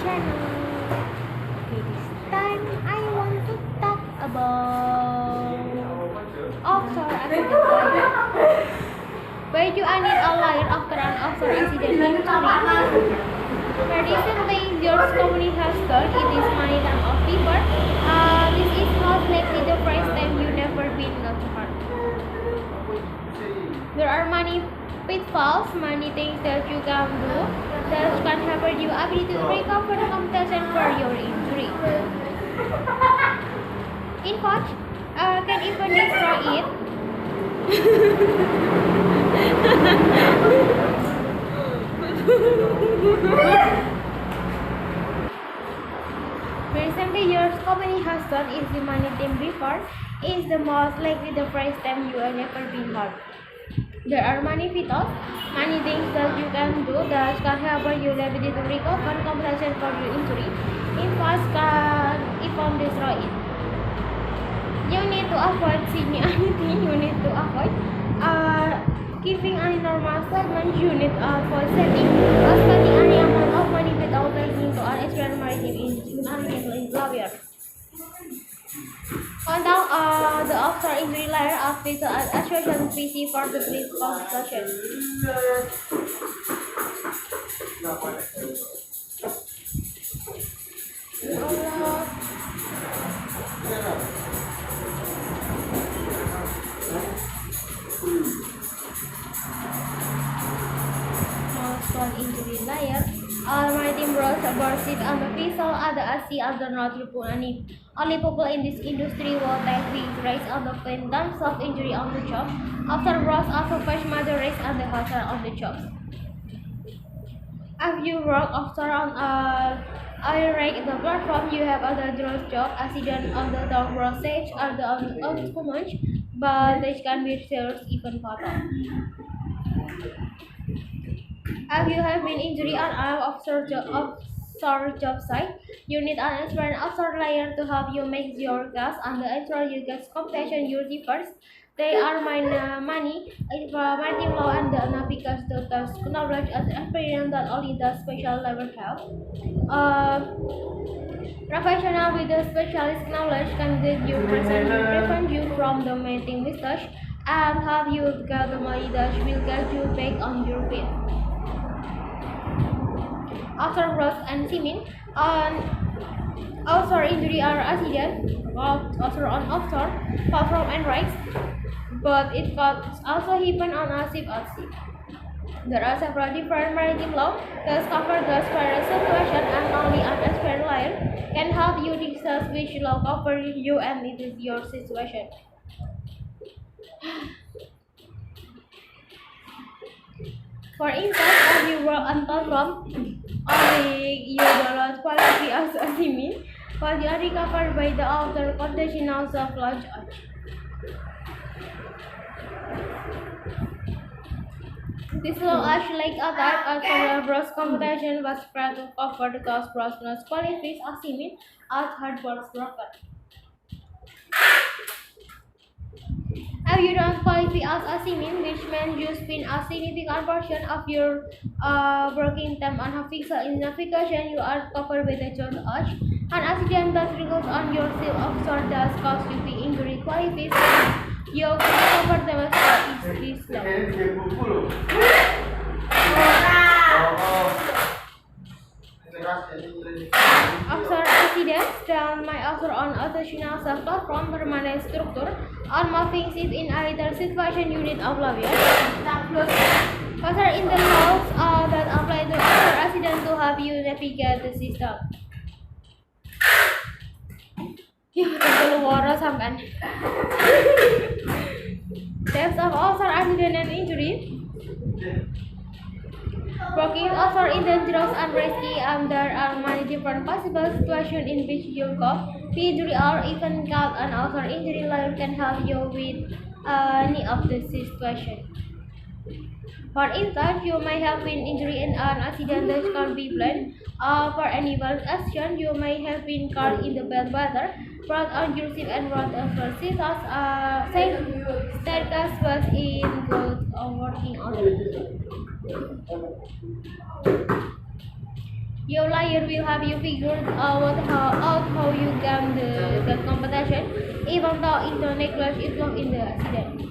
channel. Okay, this time I want to talk about offshore accident. Why do I need a lawyer after an offshore accident in Korea? Recently, your company has done it is money than of people. This is most likely the first time you never been not hurt. There are many pitfalls, many things that you can do that can help you ability to recover compensation for your injury. In fact, can even destroy it. Recently, your company has done is the money team before is the most likely the first time you have never been hurt. There are many pitfalls, many things that you can do that can help you ability to recover compensation for your injury. In fact, can even destroy it. You need to avoid seeing anything. You need to avoid giving any normal statement. You need to avoid setting or spending any amount of money without taking to an experienced maritime lawyer. Although the offshore injury layer of physical association PC for the brief consultation. Offshore injury layer. All maritime roads aboard ship on the vessel other at sea are not only people in this industry will take big risks on the plane terms of injury on the job. After roads also face major risks on the hazard on the jobs. If you work offshore on a rig in the platform, you have a dangerous job accident on the dock road stage or the uncommon, but they can be serious even fatal. If you have been injured on an offshore job site, you need an experienced offshore lawyer to help you make your case and ensure you get compensation you first. They are money, maritime law and the navigation doctors knowledge and experience that only the special level have. Professional with the specialist knowledge can get you prevent you from the making mistakes and help you get the money that will get you back on your feet. After rust and semen, offshore injury or accident, offshore on offshore, platform and rights, but it can also happen on a ship at sea. There are several different maritime laws that cover the special situation and only an experienced lawyer can help you decide which law covers you and it is your situation. For instance, if you work on platform, only you do not qualify as a seaman, but you are recovered by the outer conditional self-launch. This law acts like a type of federal gross compensation was spread to cover the cost gross qualifies as seaman as hard works broken. If you don't qualify as a seaman, which means you spend a significant portion of your working time on a vessel in navigation, you are covered by the Jones Act. An accident that results on your ship offshore does cause you the injury qualifies. You can cover them as this law. Offshore accidents done by offshore on occasional self-platform permanent structure or moving ship in either situation unit of lawyer. Further in the laws that apply to offshore accident to help you navigate the system. Ya, keluar sampean. Types of offshore accident and injury. Working offshore is dangerous and risky, and there are many different possible situations in which you could be injured or even killed. An offshore injury lawyer can help you with any of the situations. For instance, you may have been injured in an accident that can be blamed for any bad action. You may have been caught in the bad weather, brought on your ship and brought over scissors. Staircase was in good working order. Your lawyer will have you figure out how you can the competition, even though if the necklace is lost in the accident.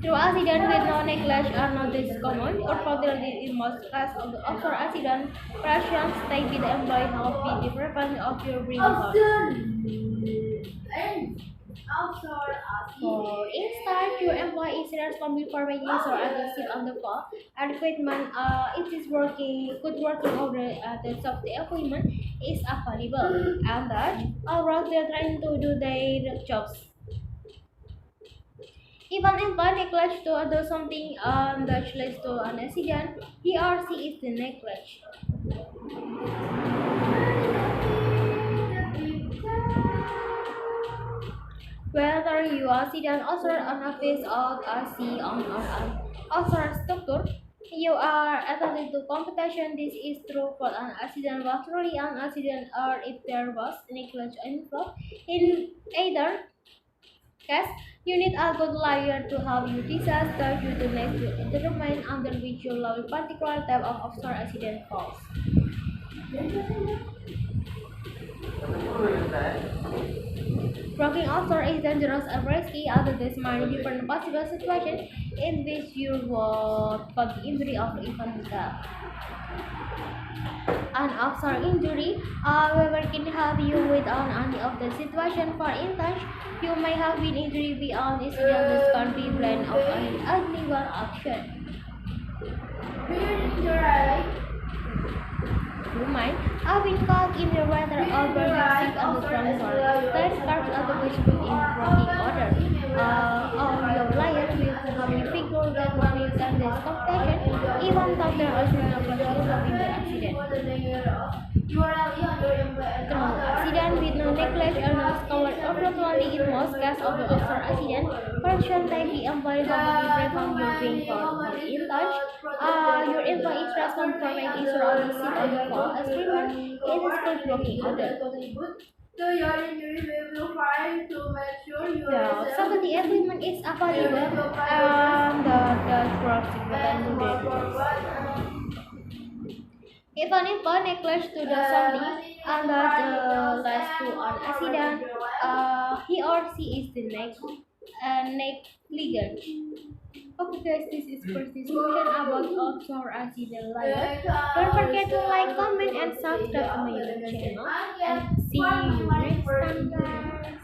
Through accident with no necklace are not this common, or probably in most cases of the offshore accident, Russians stay with the employee help with the prevention of your bringing home. For instance, your employee is responsible for making sure the ship on the floor and equipment it is working, good working order the software equipment is available, and that overall they are trying to do their jobs. Even if one neglects to do something that leads to an accident, he or she is the neglect. Whether you are sitting outside on a face or a sea on an outside structure, you are entitled to compensation. This is true for an accident was truly an accident or if there was neglect involved. In either case, you need a good lawyer to help you disaster you to next to determine under which your law particular type of offshore accident falls. Working offshore is dangerous and risky other than many different possible situations in which you would cause injury or even death. An offshore injury, however, can help you with any of the situation. For instance, you may have been injured beyond its illness can be blend of an illegal action. You might have been caught in the water or burning sick on the ground for that cars otherwise put in working order. Or your lawyer will help you figure that when you can this competition, even though there is no question in the accident. Through accident with no neglect or no discovered or probably in most cases of the offshore accident, person may be employed to prevent your being caught. For instance, your employee is responsible for making sure all the seat on the floor as treatment in the school blocking order. The safety equipment is available and the drugs equivalent to the even if one neglect to the something and that leads to an accident, he or she is the negligent. Okay guys, this is first discussion about offshore accident layer. Don't forget to like, comment, and subscribe to my YouTube channel. And see you next time guys.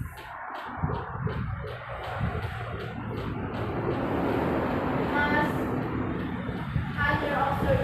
Mas, ada offshore